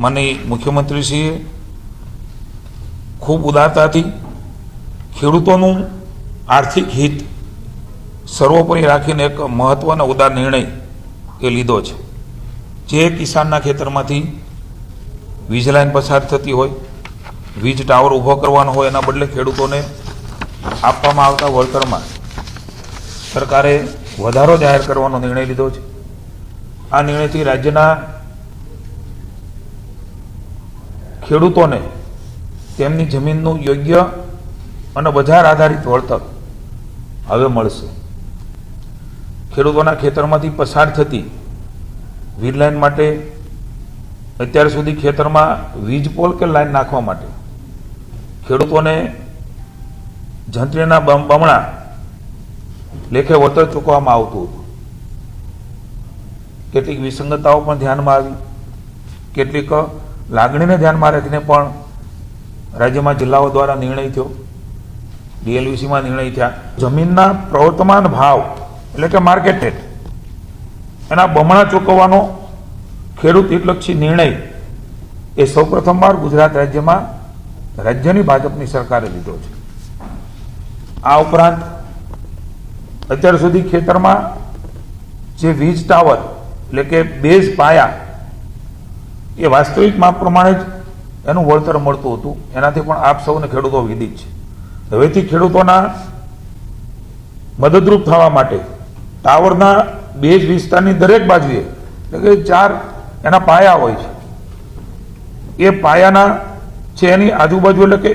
માનनीय મુખ્યમંત્રીશ્રીએ ખૂબ ઉદારતાથી ખેડૂતોનું આર્થિક હિત સર્વોપરી રાખીને એક મહત્વનો ઉદાર નિર્ણય એ લીધો છે। જે કિસાનના ખેતરમાંથી વીજ લાઈન પસાર થતી હોય, વીજ ટાવર ઊભો કરવાનો હોય, એના બદલે ખેડૂતોને આપવામાં આવતા વળતરમાં સરકારે વધારો જાહેર કરવાનો નિર્ણય લીધો છે। આ નિર્ણયથી રાજ્યના ખેડૂતોને તેમની જમીનનું યોગ્ય અને બજાર આધારિત વળતર હવે મળશે। ખેડૂતોના ખેતરમાંથી પસાર થતી વીજ લાઈન માટે અત્યાર સુધી ખેતરમાં વીજ પોલ કે લાઈન નાખવા માટે ખેડૂતોને જંત્રીના બમણા લેખે વળતર ચૂકવવામાં આવતું હતું। કેટલીક વિસંગતતાઓ પણ ધ્યાનમાં આવી, કેટલીક લાગણીને ધ્યાનમાં રાખીને પણ રાજ્યમાં જિલ્લાઓ દ્વારા નિર્ણય થયો, ડીએલવીસીમાં નિર્ણય થયા। જમીનના પ્રવર્તમાન ભાવ એટલે કે માર્કેટ રેટ એના બમણા ચૂકવવાનો ખેડૂત હિતલક્ષી નિર્ણય એ સૌપ્રથમવાર ગુજરાત રાજ્યમાં રાજ્યની ભાજપની સરકારે લીધો છે। આ ઉપરાંત અત્યાર સુધી ખેતરમાં જે વીજ ટાવર એટલે કે બેઝ પાયા એ વાસ્તવિક માપ પ્રમાણે જ એનું વળતર મળતું હતું, એનાથી પણ આપ સૌને ખેડૂતો વિદિત છે। હવેથી ખેડૂતોના મદદરૂપ થવા માટે ટાવરના બેઝ વિસ્તારની દરેક બાજુએ એટલે કે 4 એના પાયા હોય છે, એ પાયાના છે એની આજુબાજુ એટલે કે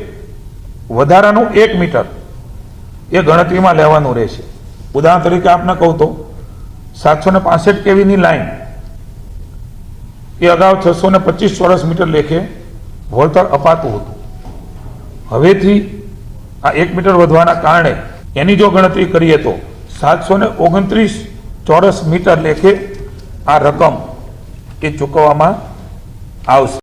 વધારાનું 1 મીટર એ ગણતરીમાં લેવાનું રહેશે। ઉદાહરણ તરીકે આપને કહું તો 765 કેવીની લાઈન એ અગાઉ 625 ચોરસ મીટર લેખે વળતર અપાતું હતું। હવેથી આ 1 મીટર વધવાના કારણે એની જો ગણતરી કરીએ તો 729 ચોરસ મીટર લેખે આ રકમ એ ચૂકવવામાં આવશે।